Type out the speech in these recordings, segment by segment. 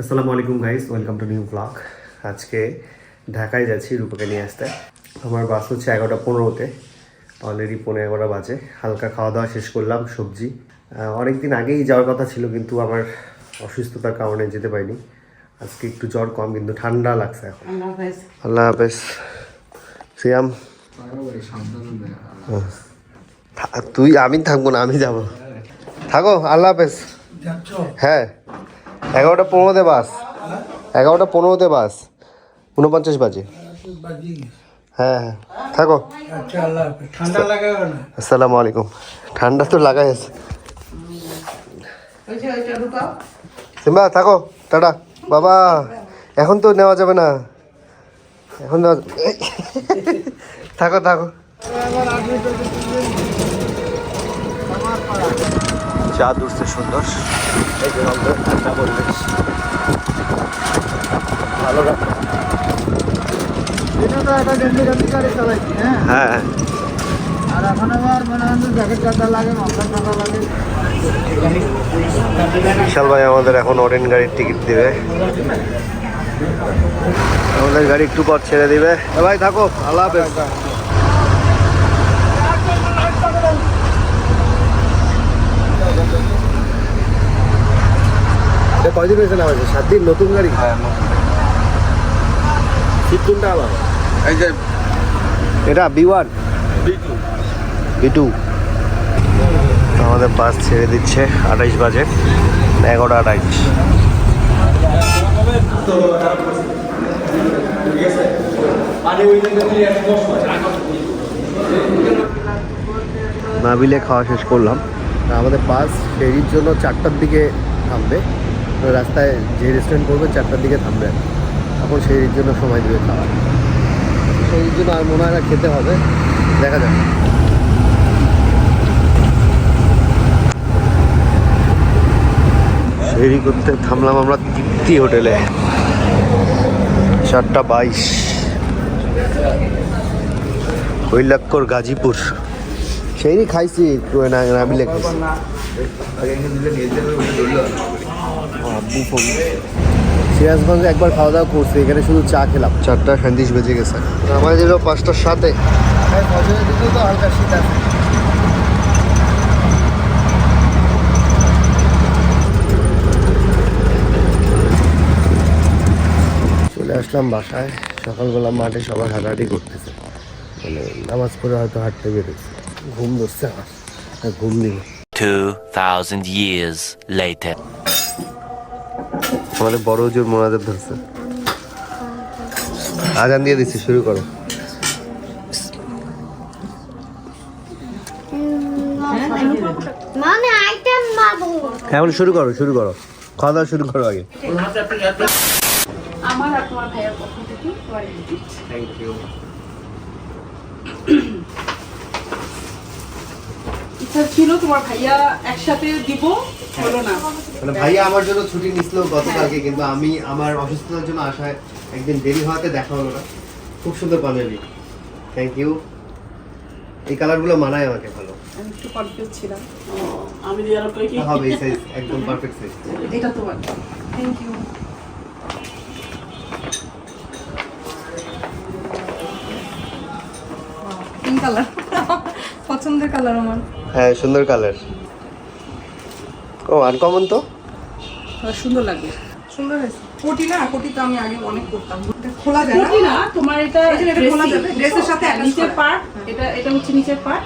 আসসালামু আলাইকুম guys, welcome to new blog. আজকে ঢাকায় যাচ্ছি রূপাকে নিয়ে আসতে। আমার বাস হচ্ছে 11:15-তে, অলরেডি 11:15 বাজে। হালকা খাওয়া দাওয়া শেষ করলাম, সবজি। অনেক দিন আগেই যাওয়ার কথা ছিল, কিন্তু আমার অসুস্থতার কারণে যেতে পারিনি। আজকে একটু জ্বর কম, কিন্তু ঠান্ডা লাগছে এখন। আল্লাহ হাফেজ সিয়াম। আমি থাকবো না, আমি যাব। থাকো, আল্লাহ হাফেজ। হ্যাঁ, 11:15-তে বাস, 11:15-তে বাস, 49 বাজে। হ্যাঁ হ্যাঁ, থাকো। আসসালামু আলাইকুম। ঠান্ডা তো লাগাই আছে। সিম্বা থাকো, টাটা। বাবা এখন তো নেওয়া যাবে না, এখন নেওয়া থাকো থাকো। চাঁদ উঠছে সুন্দর, এই যে ঠান্ডা পরিবেশ, ভালো লাগে। হ্যাঁ, আর এখন আবার মনে হয় জ্যাকেট কাটা লাগে, মাফলার কাটা লাগে। বিশাল ভাই আমাদের এখন অরেন গাড়ির টিকিট দিবে, আমাদের গাড়ি একটু পর ছেড়ে দিবে। ভাই থাকো, আল্লাহ হাফেজ। কয়দিন হয়েছে না? 7 দিন। নতুন গাড়ি? হ্যাঁ, কোনটা আবার? এই যে এটা B1 B2। আমাদের বাস ছেড়ে দিচ্ছে 28 বাজে, 11:28। নাবিলে খাওয়া শেষ করলাম। আমাদের বাস ফেরির জন্য 4টার দিকে থামবে, রাস্তায় যে রেস্টুরেন্ট করবে 4টার দিকে থামবে, তখন সেই জন্য সময় দেবে খাওয়া। সেই জন্য আর মনে হয় না খেতে হবে, দেখা যাক। ফেরি করতে থামলাম আমরা তৃপ্তি হোটেলে, 4:22, কৈলাক্কর গাজীপুর। সেই খাইছি নাবিলে খাইছি। সিরাজগঞ্জে একবার খাওয়া দাওয়া করছি, এখানে শুধু চা খেলাম। 4:37 বেজে গেছে, আমার দিল 5টার সাথে। তো হালকা শীত আছে। চলে আসলাম বাসায়। সকালবেলা মাঠে সবাই হাঁটাহাঁটি করতেছে, মানে নামাজ পড়ে হয়তো হাঁটতে বেরোচ্ছে। ঘুম ধরছে আমার, ঘুম নেই। 2000 years later. আমাদের বড় হুজুর মোনাজাত ধরছে। আজান দিয়ে দিচ্ছি, শুরু করো। এখন শুরু করো, শুরু করো, খাওয়া দাওয়া শুরু করো আগে। আমার আর তোমার ভাইয়ের পক্ষ থেকে থ্যাংক ইউ। ইচ্ছা ছিল তোমার ভাইয়া একসাথে দিব, হলো না। মানে ভাইয়া আমার জন্য ছুটি নিছিল গতকালকে, কিন্তু আমি আমার অসুস্থতার জন্য আসায় একদিন দেরি হওয়াতে দেখা হলো না। খুব সুন্দর পাঞ্জাবি, থ্যাংক ইউ। এই কালারগুলো মানায় আমাকে ভালো। আমি একটু কনফিউজ ছিলাম, আমি দিয়ে আর কি হবে, এই সাইজ একদম পারফেক্ট সাইজ। এটা তোমার, থ্যাংক ইউ। পিঙ্ক কালার পছন্দের কালার আমার। হ্যাঁ, সুন্দর কালার। ও আনকমন তো, সুন্দর লাগবে, সুন্দর হয়েছে। কোটি না, কোটি তো আমি আগে অনেক করতাম। এটা খোলা যায় না তোমার, এটা খোলা যাবে ড্রেসের সাথে। নিচের পার্ট, এটা হচ্ছে নিচের পার্ট,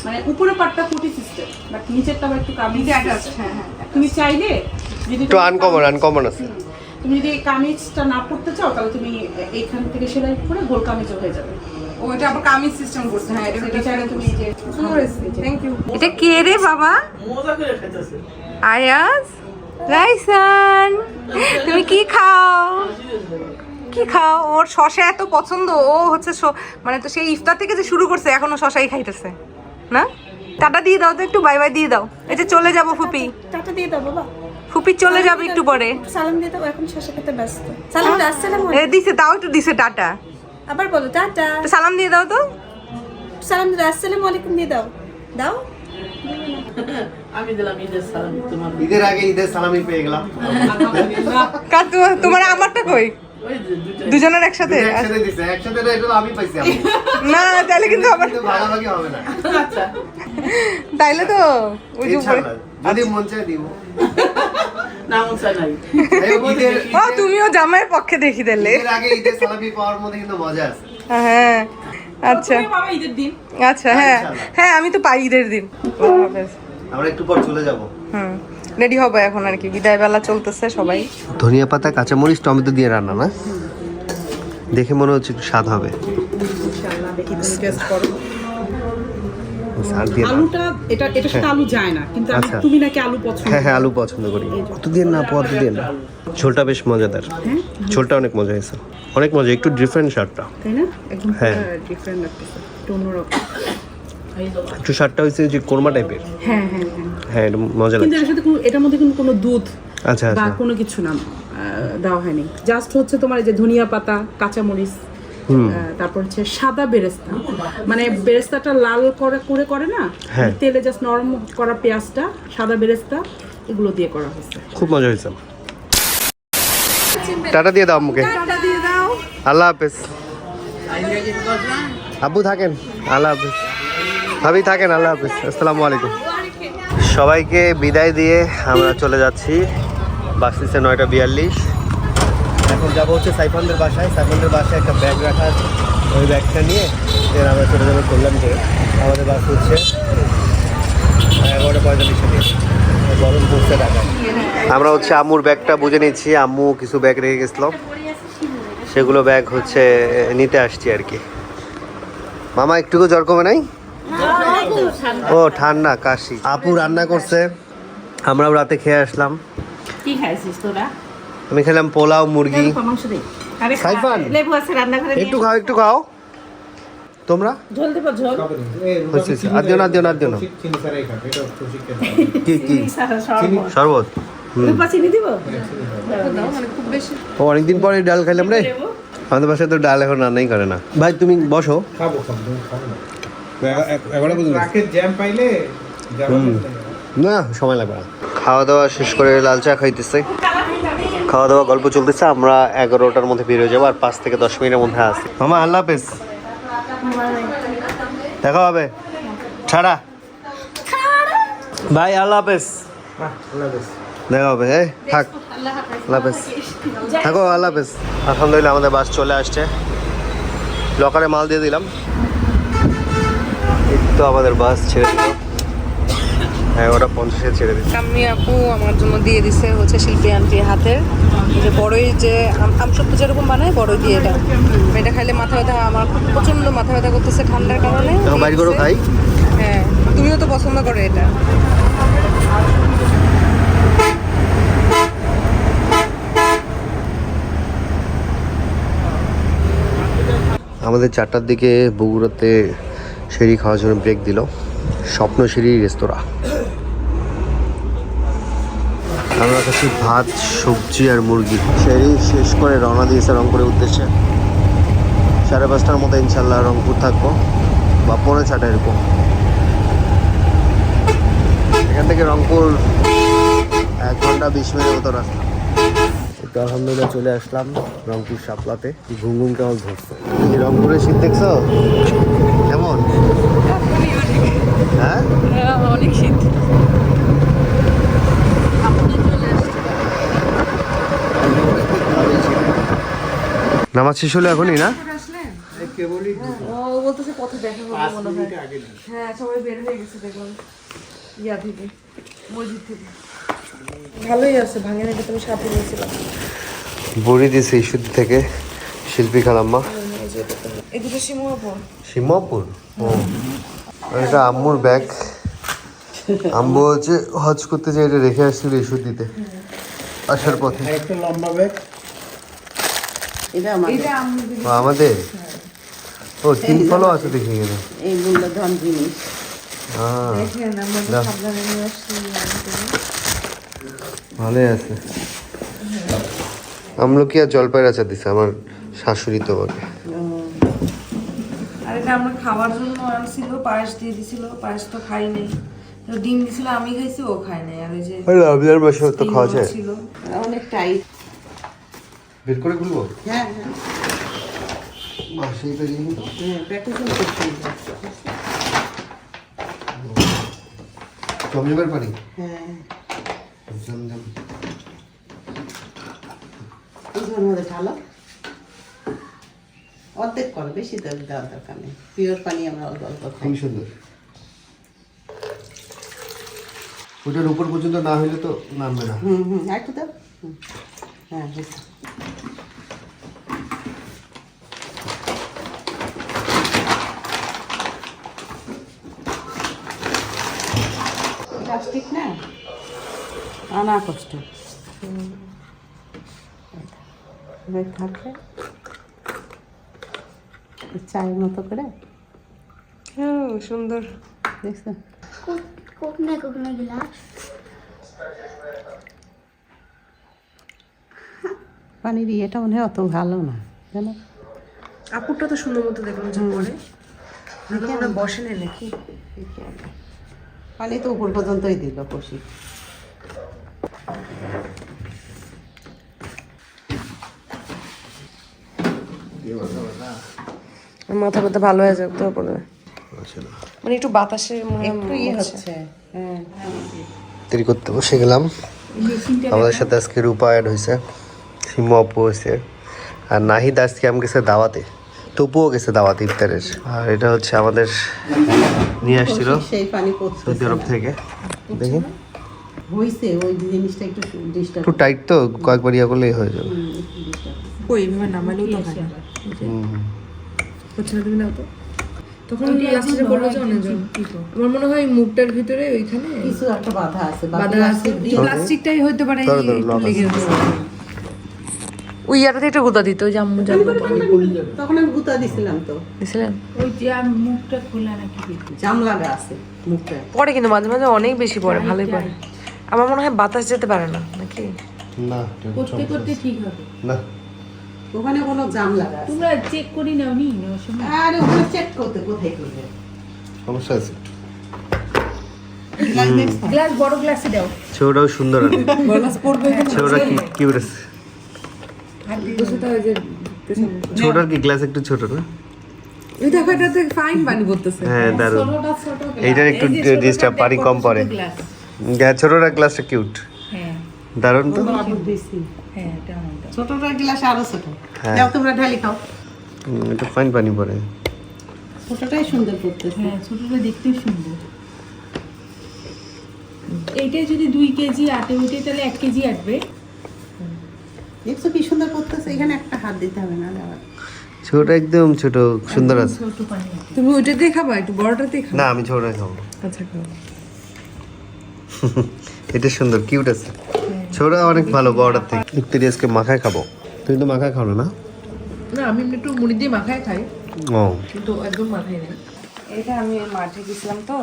মানে উপরের পার্টটা কোটি সিস্টেম, বাট নিচেরটা একটু কামিজ অ্যাটাচ। হ্যাঁ হ্যাঁ, তুমি চাইলে যদি একটু আনকমন আছে। তুমি যদি কামিজটা না পড়তে চাও, তাহলে তুমি এইখান থেকে সেলাই করে গোল কামিজও হয়ে যাবে। ও এটা আবার কামিজ সিস্টেম করছে। হ্যাঁ, এটা চাইলে তুমি এই যে সুন্দর হয়েছে। Thank you. এটা কে রে বাবা? মজা করে খাইতেছে। আয়াজ, রাইসান, তুমি কি খাও? কি খাও? ওর শশা এত পছন্দ, ও হচ্ছে মানে তো সেই ইফতার থেকে যে শুরু করছে এখনো শশাই খাইতেছে না। টাটা দিয়ে দাও তো, একটু বাই বাই দিয়ে দাও। এই যে চলে যাবো ফুপি, টাটা দিয়ে দাও বাবা। ফুপি চলে যাবে একটু পরে। সালাম দিয়ে দাও, এখন শশা খেতে ব্যস্ত। সালাম দাও, আসসালামু এ দিছে, তাও একটু দিছে টাটা। আবার বলো টাটা। তো সালাম দিয়ে দাও তো। সালাম দাও, আসসালামু আলাইকুম দিয়ে দাও। দাও। আমি দিলাম ঈদের সালামি তোমার। ঈদের আগে ঈদের সালামি পেয়ে গেলাম। তোমার আমারটা কই? ওই যে দুইটা দুজনের একসাথে? একসাথে দিছে, একসাথে না, এটা তো আমি পাইছি। না তাহলে কিন্তু আবার কিন্তু ভাগাভাগি হবে না। আচ্ছা তাইলে তো ওই যে উপরে ইনশাআল্লাহ, যদি মন চায় দিব। নাম চাই নাই। ও তুমিও জামাইয়ের পক্ষে দেখি দিলে। ঈদের আগে ঈদের সালামি পাওয়ার মধ্যে কিন্তু মজা আছে। হ্যাঁ আচ্ছা তুমি পাবা ঈদের দিন। আচ্ছা হ্যাঁ ইনশাআল্লাহ। হ্যাঁ আমি তো পাই ঈদের দিন। আমরা একটু পর চলে যাব। রেডি হবে এখন আর কি, বিদায় বেলা চলতেছে সবাই। ধনিয়া পাতা, কাঁচামরিচ, টমেটো দিয়ে রান্না না? দেখে মনে হচ্ছে একটু স্বাদ হবে। ইনশাআল্লাহ দেখি তুমি টেস্ট করো। স্বাদ দিয়ে দাও। আলুটা এটা সাথে আলু যায় না, কিন্তু আচ্ছা। তুমি নাকি আলু পছন্দ হ্যাঁ হ্যাঁ, আলু পছন্দ করি। অত দিয়ে না, পদ দিয়ে না। ঝোলটা বেশ মজাদার। ঝোলটা অনেক মজা হয়েছে, অনেক মজা, একটু ডিফারেন্ট স্বাদটা। তাই না? একদম হ্যাঁ। ডিফারেন্ট লাগতেছে, একটু অন্যরকম। একটু স্বাদটা হয়েছে যে কোরমা টাইপের। হ্যাঁ হ্যাঁ হ্যাঁ, হ্যাঁ, এটা মজা কিন্তু লাগছে। এর সাথে এটার মধ্যে কিন্তু কোনো দুধ আচ্ছা বা আচ্ছা। কোনো কিছু না দেওয়া হয়নি, জাস্ট হচ্ছে তোমার এই যে ধনিয়া পাতা, কাঁচামরিচ, তারপর হচ্ছে সাদা বেরেস্তা, মানে বেরেস্তাটা লাল করে না, হ্যাঁ। তেলে জাস্ট নরম করা পেঁয়াজটা, সাদা বেরেস্তা, এগুলো দিয়ে করা হয়েছে। খুব মজা হয়েছে। টাটা দিয়ে দাও মুখে। আল্লাহ হাফেজ। আব্বু থাকেন, আল্লাহ হাফেজ। ভাবি থাকেন, আল্লাহ হাফেজ। আসসালামু আলাইকুম। সবাইকে বিদায় দিয়ে আমরা চলে যাচ্ছি। বাস দিচ্ছে 9:42। এখন যাবো হচ্ছে সাইফানদের বাসায়। সাইফানদের বাসায় একটা ব্যাগ রাখা আছে, ওই ব্যাগটা নিয়ে দেন আমরা চলে যাবো কল্যাণপুরে। আমাদের বাস হচ্ছে 11:45 গরম পড়ছে ঢাকায়। আমরা হচ্ছে আম্মুর ব্যাগটা বুঝে নিচ্ছি, আম্মু কিছু ব্যাগ রেখে গেছিলো, সেগুলো ব্যাগ হচ্ছে নিতে আসছি আর কি। মামা একটুকু জ্বর কমে নাই? ও ঠান্ডা, কাশি। আপু রান্না করছে, আমরাও রাতে খেয়ে আসলাম। কি খাইছিস তোরা? আমি খেলাম পোলাও, মুরগি। মাংস দে। আরে সাইফান লেবু আছে রান্না করে একটু খাও, একটু খাও। তোমরা ঝোল দেব, ঝোল হচ্ছে আর দিও না, দিও না, দিও না। কি কি শরবত? চিনি দিব। ও অনেকদিন পরে ডাল খাইলাম রে। আমাদের বাসায় তো ডাল এখন রান্নাই করে না। ভাই তুমি বসো। না সময় লাগবে না। খাওয়া দাওয়া শেষ করে লাল চা খাইতেছে, খাওয়া দাওয়া গল্প চলতেছে। আমরা 11টার মধ্যে বের হয়ে যাবো, আর 5 থেকে 10 মিনিটের মধ্যে আসি। মামা আল্লাহ হাফেজ, দেখা হবে। ছাড়া ভাই, আল্লাহ হাফেজ। দেখা হবে। হ্যাঁ থাক, আল্লাহ হাফেজ, থাকো, আল্লাহ হাফেজ। আলহামদুলিল্লাহ আমাদের বাস চলে আসছে, লকারে মাল দিয়ে দিলাম। এই তো আমাদের বাস ছেড়ে দিল, 11:50 ছেড়ে দিল। কাম্মি আপু আমার জন্য দিয়ে দিছে হচ্ছে শিল্পী আন্টি হাতের যে বড়ই, যে আমসত্ব যেরকম বানায় বড়ই দিয়ে। এটা খাইলে মাথা ব্যথা, আমার প্রচন্ড মাথা ব্যথা করতেছে ঠান্ডার কারণে। এখন বাইর করো খাই। হ্যাঁ তুমিও তো পছন্দ করো এটা। আমাদের 4টার দিকে বগুড়াতে সিঁড়ি খাওয়ার জন্য ব্রেক দিল স্বপ্ন সিঁড়ি রেস্তোরাঁ। আমরা কাছে ভাত, সবজি আর মুরগি। সিঁড়ি শেষ করে রওনা দিয়েছে রংপুরের উদ্দেশ্যে। 5:30টার মতো ইনশাল্লাহ রংপুর থাকবো, বা 5:45 এরকম। এখান থেকে রংপুর 1 ঘন্টা 20 মিনিটের মতো রাস্তা। তো আলহামদুলিল্লাহ চলে আসলাম রংপুর শাপলাতে। ঘুম ঘুম কেমন ধরছে। এই রংপুরের শীত দেখছো কেমন? হ্যাঁ অনেক শীত। নামাজ শেষ হলো এখনই না? ও বলতেছে পথে দেখা হবে মনে হয়। হ্যাঁ সবাই বের হয়ে গেছে দেখলাম ইয়া থেকে, মসজিদ থেকে। ভালোই আছে, ভাঙে না, তুমি সাথে নিয়েছিলাম। বড়ি দিয়েছে ইস্যুতি থেকে শিল্পী খালাম্মা। এই দুটো সিংহপুর। সিংহপুর? ও এটা আম্মুর ব্যাগ। আম্মু হচ্ছে হজ করতে যে এটা রেখে আসছিল ইস্যুতিতে আসার পথে। একটা লম্বা ব্যাগ। এটা ও, আমাদের? ও 3 ফলো আছে দেখি এখানে। এই মূল্যধন জিনিস। ভালোই আছে। আমলকি আর জলপাইয়ের আচার দিছে আমার শাশুড়ি তো আমাকে। আর এটা আমরা খাওয়ার জন্য আনছিল, পায়েস দিয়ে দিছিল, পায়েস তো খাই নাই। ডিম দিছিল আমি খাইছি, ও খায় নাই। আর ওই যে রমজান মাসে তো খাওয়া যায়। ছিল অনেক টাইট। বের করে খুলবো? হ্যাঁ হ্যাঁ মাসেই তো জিনিস। হ্যাঁ, প্যাকেজিং করছি। জমজমের পানি। হ্যাঁ, জমজম। ওর মধ্যে ঢালো, অর্ধেক করো, বেশি দেওয়ার দরকার নেই। পিওর পানি আমরা অল্প অল্প খাই। খুবই সুন্দর। ওটার উপর পর্যন্ত না হইলে তো নামবে না। একটু দাও। হ্যাঁ হয়েছে। প্লাস্টিক না, আনা কষ্ট থাকলে চায়ের মতো করে। সুন্দর। দেখছো, কোকনা गिलास পানির ইয়েটা মনে হয় অত ভালো না, জানো? আপুরটা তো সুন্দর মতো দেখলাম যে পরে ওরা বসে নেই নাকি। পানি তো উপর পর্যন্তই দিল কষি। মাথা ব্যথা ভালো হয়ে যাবে তো পরে, মানে একটু বাতাসে মনে হয় একটু ইয়ে হচ্ছে। হ্যাঁ, দেরি করতে বসে গেলাম। আমাদের সাথে আজকে রূপা অ্যাড হয়েছে, সিমু আপু হয়েছে, আর নাহিদ আজকে আমি গেছে দাওয়াতে, তপুও গেছে দাওয়াতে ইফতারের। আর এটা হচ্ছে আমাদের নিয়ে আসছিল সেই পানি পড়ছে সৌদি আরব থেকে। দেখি হইছে, ওই জিনিসটা একটু ডিস্টার্ব। একটু টাইট তো, কয়েকবার ইয়া করলেই হয়ে যাবে। ওই ভাবে নামালেও তো হয় না। হচ্ছে না, তুমি দাও তো। তখন লাস্টে বললো যে অনেকজন, আমার মনে হয় মুখটার ভিতরে ওইখানে কিছু একটা বাধা আছে, বাধা আছে, প্লাস্টিকটাই হইতে পারে, ধরো, ধরো, একটু lock লেগে যেতে পারে। ওই ইয়াটাতে একটা গুঁতা দিত, ওই যে আম্মু জানতো তখন আমি গুতা দিছিলাম তো, দিছিলেন। ওই যে আর মুখটা খোলা নাকি জাম লাগা আছে মুখটা। পরে কিন্তু মাঝে মাঝে অনেক বেশি পড়ে, ভালোই পড়ে। আমার মনে হয় বাতাস যেতে পারে না নাকি। না করতে করতে ঠিক হবে। না, ওখানে কোনো জাম লাগা আছে। তোমরা চেক করি নাও নি নেওয়ার সময়। আরে ওখানে চেক করতে কোথায় করবে? সমস্যা আছে। গ্লাস বড় গ্লাসে দাও। ছেলেটাও সুন্দর, আর বাতাস পড়বে ছেলেটা কি কিউট আছে। দোষটা ওই যে ছোটার কি গ্লাস একটু ছোট না? ওই দেখো এটাতে ফাইন পানি পড়তেছে। হ্যাঁ দারুণ। ছোটটা ছোট গ্লাস। এইটার একটু ডিস্টার্ব, পানি কম পড়ে। গ্লাস। ছোটটা গ্লাসটা কিউট, হ্যাঁ দারুণ তো। বাবুর দিছি হ্যাঁ এটা আমারটা। ছোটটা গ্লাস আরো ছোট। হ্যাঁ। যাও তোমরা ঢালি খাও। এটা ফাইন পানি পড়ে। ছোটটাই সুন্দর করতেছে। হ্যাঁ ছোটটা দেখতেও সুন্দর। এইটাই যদি 2 কেজি আটে উঠে তাহলে 1 কেজি আটবে। দেখছো কি সুন্দর করতেছে, এখানে একটা হাত দিতে হবে না আবার। ছোট একদম ছোট, সুন্দর আছে। ছোট পানি আটে। তুমি ওইটা দিয়ে খাবা, একটু বড়টাতেই খাবা। না আমি ছোটটা খাবো। আচ্ছা খাও। এটা সুন্দর, কিউট আছে। ছোট অনেক ভালো বড়টার থেকে। ইফতারি আজকে মাখায় খাবো। তুমি তো মাখায় খাও না? না আমি এমনি একটু মুড়ি দিয়ে মাখায় খাই, ও কিন্তু একদম মাখাই নেই। এটা আমি মাঠে গেছিলাম তো,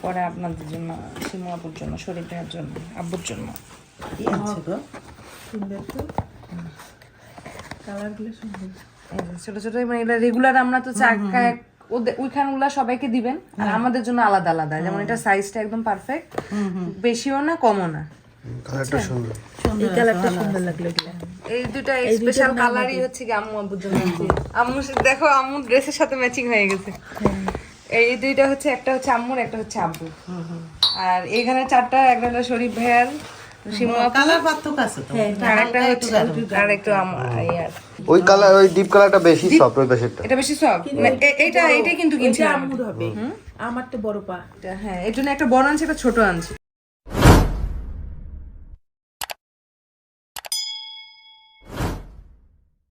পরে আপনাদের জন্য, সিমু আপুর জন্য, শরীর ভাইয়ের জন্য, আব্বুর জন্য। কি আছে গো? সুন্দর তো। কালারগুলো সুন্দর। এই যে ছোট ছোট, মানে এটা রেগুলার আমরা তো চাকা ওইখানগুলা সবাইকে দিবেন, আর আমাদের জন্য আলাদা আলাদা। যেমন এটা সাইজটা একদম পারফেক্ট, বেশিও না কমও না। কালারটা সুন্দর। এই কালারটা সুন্দর লাগলো এগুলা। এই দুটা স্পেশাল কালারই হচ্ছে কি আম্মু আব্বুর জন্য। আম্মু দেখো, আম্মু ড্রেসের সাথে ম্যাচিং হয়ে গেছে। এই দুইটা হচ্ছে, একটা হচ্ছে আম্মুর, একটা হচ্ছে আব্বু। আর এইখানে চারটা, একটা হলো শরীফ ভাইয়ার, সিমু আপু, কালার পার্থক্য আছে তো। আর একটা হচ্ছে, আর একটু ইয়ার। ওই কালার, ওই ডিপ কালারটা বেশি সফট, ওই পাশেরটা। এটা বেশি সফট। এইটা কিন্তু এটা কিনছিলাম। আম্মুর হবে। আমারটা বড় পা। হ্যাঁ, এর জন্য একটা বড় আনছি, একটা ছোট আনছি।